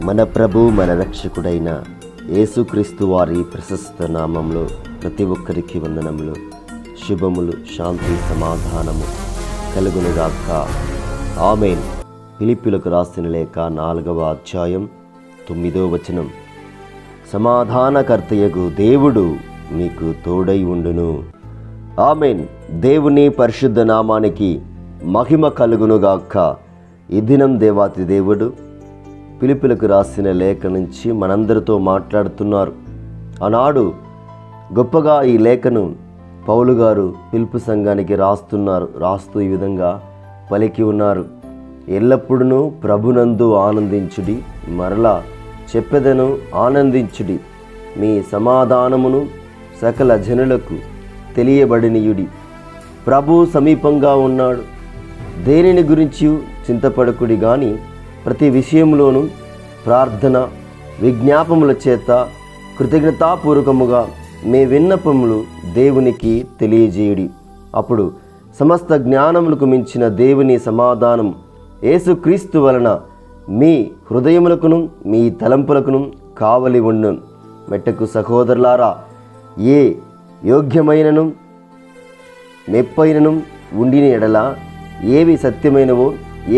మన ప్రభు మన రక్షకుడైన యేసుక్రీస్తు వారి ప్రశస్త నామంలో ప్రతి ఒక్కరికి వందనములు, శుభములు, శాంతి, సమాధానము కలుగునుగాక. ఆమేన్. ఫిలిప్పీయులకు రాసిన లేఖ 4వ అధ్యాయం 9వ వచనం. సమాధానకర్తయగు దేవుడు మీకు తోడై ఉండును. ఆమేన్. దేవుని పరిశుద్ధ నామానికి మహిమ కలుగునుగాక. ఈ దినం దేవాతి దేవుడు ఫిలిప్పీయులకు రాసిన లేఖ నుంచి మనందరితో మాట్లాడుతున్నారు. ఆనాడు గొప్పగా ఈ లేఖను పౌలు గారు ఫిలిప్పీ సంఘానికి రాస్తూ ఈ విధంగా పలికి ఉన్నారు. ఎల్లప్పుడూ ప్రభునందు ఆనందించుడి, మరలా చెప్పెదను ఆనందించుడి, మీ సమాధానమును సకల జనులకు తెలియబడినయుడి. ప్రభు సమీపంగా ఉన్నాడు. దేనిని గురించి చింతపడకుడి గాని ప్రతి విషయంలోనూ ప్రార్థన విజ్ఞాపముల చేత కృతజ్ఞతాపూర్వకముగా మీ విన్నపములు దేవునికి తెలియజేయుడి. అప్పుడు సమస్త జ్ఞానములకు మించిన దేవుని సమాధానం యేసుక్రీస్తు వలన మీ హృదయములకును మీ తలంపులకును కావలి ఉండును. మెట్టకు సహోదరులారా, ఏ యోగ్యమైనను మెప్పైనను ఉండిన ఎడల ఏవి సత్యమైనవో,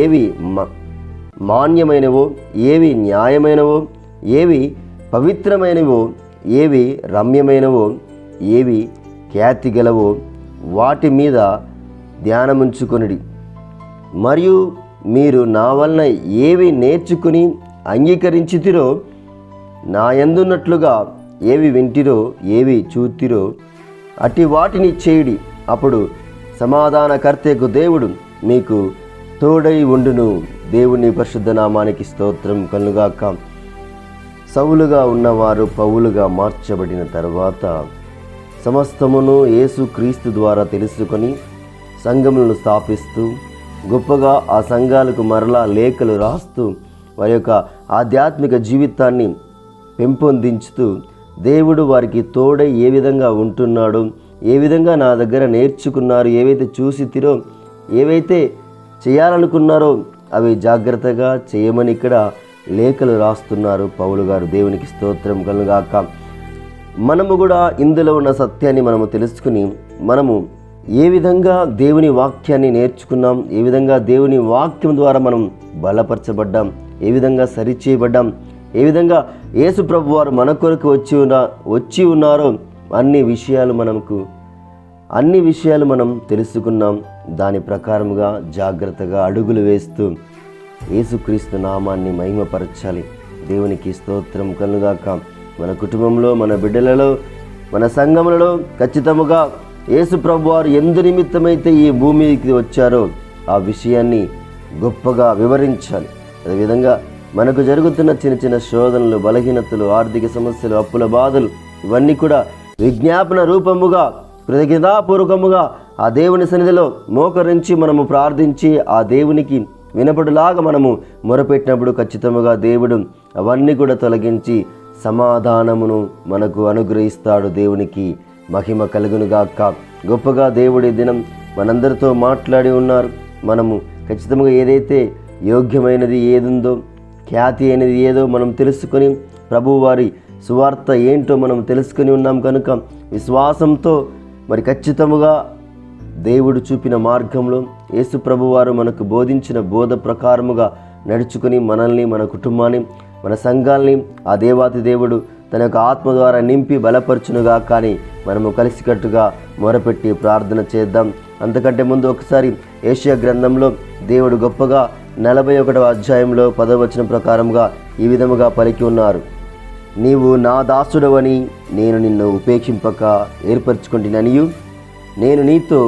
ఏవి మాన్యమైనవో, ఏవి న్యాయమైనవో, ఏవి పవిత్రమైనవో, ఏవి రమ్యమైనవో, ఏవి ఖ్యాతి గలవో వాటి మీద ధ్యానముంచుకొనిడి. మరియు మీరు నా వలన ఏవి నేర్చుకుని అంగీకరించితిరో, నా యందున్నట్లుగా ఏవి వింటిరో, ఏవి చూతిరో అట్టి వాటిని చేయుడి. అప్పుడు సమాధానకర్తకు దేవుడు మీకు తోడై ఉండును. దేవుని పరిశుద్ధ నామానికి స్తోత్రం కలుగాక. సౌలుగా ఉన్నవారు పౌలుగా మార్చబడిన తర్వాత సమస్తమును యేసుక్రీస్తు ద్వారా తెలుసుకొని సంఘములను స్థాపిస్తూ గొప్పగా ఆ సంఘాలకు మరలా లేఖలు రాస్తూ వారి యొక్క ఆధ్యాత్మిక జీవితాన్ని పెంపొందించుతూ దేవుడు వారికి తోడై ఏ విధంగా ఉంటున్నాడో, ఏ విధంగా నా దగ్గర నేర్చుకున్నారు, ఏవైతే చూసితిరో, ఏవైతే చేయాలనుకున్నారో అవి జాగ్రత్తగా చేయమని ఇక్కడ లేఖలు రాస్తున్నారు పౌలు గారు. దేవునికి స్తోత్రం కలుగాక. మనము కూడా ఇందులో ఉన్న సత్యాన్ని మనము తెలుసుకుని మనము ఏ విధంగా దేవుని వాక్యాన్ని నేర్చుకున్నాం, ఏ విధంగా దేవుని వాక్యం ద్వారా మనం బలపరచబడ్డాం, ఏ విధంగా సరిచేయబడ్డాం, ఏ విధంగా యేసు ప్రభు వారు మన కొరకు వచ్చి ఉన్నారో అన్ని విషయాలు మనం తెలుసుకున్నాం. దాని ప్రకారముగా జాగ్రత్తగా అడుగులు వేస్తూ యేసుక్రీస్తు నామాన్ని మహిమపరచాలి. దేవునికి స్తోత్రం కలుగాక. మన కుటుంబంలో, మన బిడ్డలలో, మన సంఘములలో ఖచ్చితముగా యేసు ప్రభు వారు ఎందు నిమిత్తమైతే ఈ భూమికి వచ్చారో ఆ విషయాన్ని గొప్పగా వివరించాలి. అదేవిధంగా మనకు జరుగుతున్న చిన్న చిన్న శోధనలు, బలహీనతలు, ఆర్థిక సమస్యలు, అప్పుల బాధలు ఇవన్నీ కూడా విజ్ఞాపన రూపముగా కృతజ్ఞతాపూర్వకముగా ఆ దేవుని సన్నిధిలో మోకరించి మనము ప్రార్థించి ఆ దేవునికి వినపడులాగా మనము మొరపెట్టినప్పుడు ఖచ్చితంగా దేవుడు అవన్నీ కూడా తొలగించి సమాధానమును మనకు అనుగ్రహిస్తాడు. దేవునికి మహిమ కలుగునుగాక. గొప్పగా దేవుడి దినం మనందరితో మాట్లాడి ఉన్నారు. మనము ఖచ్చితంగా ఏదైతే యోగ్యమైనది ఏదుందో, ఖ్యాతి అనేది ఏదో మనం తెలుసుకొని ప్రభువారి సువార్త ఏంటో మనం తెలుసుకొని ఉన్నాం కనుక విశ్వాసంతో మరి ఖచ్చితముగా దేవుడు చూపిన మార్గంలో యేసు ప్రభువారు మనకు బోధించిన బోధ ప్రకారముగా నడుచుకుని మనల్ని, మన కుటుంబాన్ని, మన సంఘాల్ని ఆ దేవాతి దేవుడు తన యొక్క ఆత్మ ద్వారా నింపి బలపరచునుగా. కానీ మనము కలిసికట్టుగా మొరపెట్టి ప్రార్థన చేద్దాం. అంతకంటే ముందు ఒకసారి యెషయా గ్రంథంలో దేవుడు గొప్పగా 41వ అధ్యాయంలో 10వ వచనం ప్రకారంగా ఈ విధముగా పలికి ఉన్నారు. నీవు నా దాసుడవని నేను నిన్ను ఉపేక్షింపక ఏర్పరచుకుంటుననియు నేను నీతో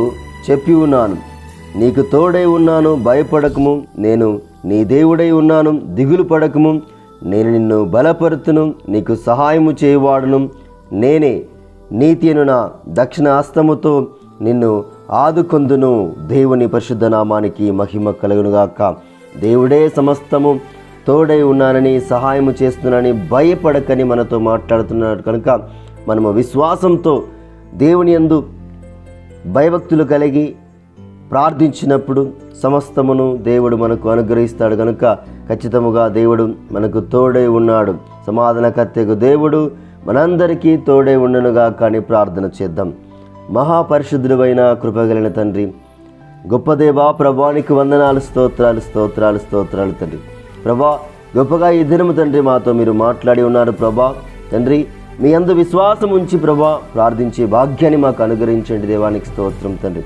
చెప్పి ఉన్నాను. నీకు తోడై ఉన్నాను, భయపడకము, నేను నీ దేవుడై ఉన్నాను, దిగులు పడకము, నేను నిన్ను బలపరుతును, నీకు సహాయము చేయువాడును నేనే, నీతి అను నా దక్షిణ హస్తముతో నిన్ను ఆదుకొందును. దేవుని పరిశుద్ధ నామానికి మహిమ కలుగునుగాక. దేవుడే సమస్తము తోడై ఉన్నానని, సహాయము చేస్తున్నానని, భయపడకని మనతో మాట్లాడుతున్నాడు కనుక మనము విశ్వాసంతో దేవుని యందు భయభక్తులు కలిగి ప్రార్థించినప్పుడు సమస్తమును దేవుడు మనకు అనుగ్రహిస్తాడు కనుక ఖచ్చితముగా దేవుడు మనకు తోడై ఉన్నాడు. సమాధానకర్తకు దేవుడు మనందరికీ తోడై ఉండునుగా కానీ ప్రార్థన చేద్దాం. మహాపరిశుద్ధుడైన కృపగలిగిన తండ్రి, గొప్ప దేవా, ప్రభానికి వందనాలు, స్తోత్రాలు స్తోత్రాలు స్తోత్రాలు తండ్రి. ప్రభా, గొప్పగా ఈ దినము తండ్రి మాతో మీరు మాట్లాడి ఉన్నారు ప్రభా. తండ్రి, మీ అందు విశ్వాసం ఉంచి ప్రభా ప్రార్థించే భాగ్యాన్ని మాకు అనుగ్రహించండి. దేవానికి స్తోత్రం తండ్రి.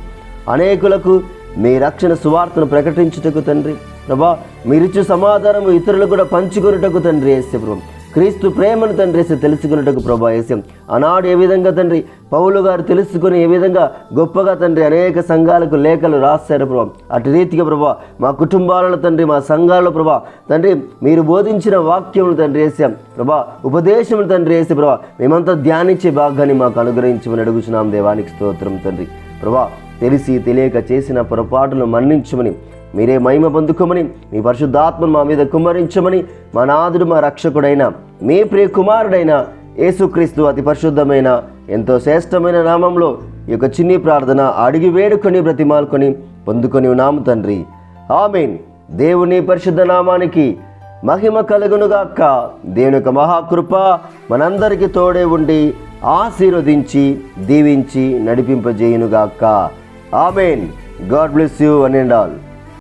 అనేకులకు మీ రక్షణ సువార్తను ప్రకటించుటకు తండ్రి ప్రభా, మీరిచ్చు సమాధానము ఇతరులకు కూడా పంచుకొనుటకు తండ్రి యేసు ప్రభా, క్రీస్తు ప్రేమను తండ్రి యేసు తెలుసుకున్నటకు ప్రభా యేసు ఆనాడు ఏ విధంగా తండ్రి పౌలు గారు తెలుసుకుని ఏ విధంగా గొప్పగా తండ్రి అనేక సంఘాలకు లేఖలు రాశారు ప్రభా, అటు రీతిగా ప్రభా మా కుటుంబాలలో తండ్రి, మా సంఘాలలో ప్రభా తండ్రి మీరు బోధించిన వాక్యములు తండ్రి యేసు ప్రభా, ఉపదేశములు తండ్రి యేసు ప్రభా మేమంతా ధ్యానించే భాగాన్ని మాకు అనుగ్రహించమని అడుగుచున్నాం. దేవానికి స్తోత్రం తండ్రి. ప్రభా, తెలిసి తెలియక చేసిన పొరపాటును మన్నించమని, మీరే మహిమ పొందుకోమని, మీ పరిశుద్ధాత్మను మా మీద కుమ్మరించమని, మా నాథుడు మా రక్షకుడైన మీ ప్రియ కుమారుడైన యేసుక్రీస్తు అతి పరిశుద్ధమైన ఎంతో శ్రేష్టమైన నామంలో ఈ యొక్క చిన్ని ప్రార్థన అడిగి వేడుకొని బ్రతిమాలుకొని పొందుకొని ఉన్నాము తండ్రి. ఆమేన్. దేవుని పరిశుద్ధ నామానికి మహిమ కలుగునుగాక. దేవుని యొక్క మహాకృప మనందరికీ తోడే ఉండి ఆశీర్వదించి దీవించి నడిపింపజేయునుగాక. Amen. God bless you one and all.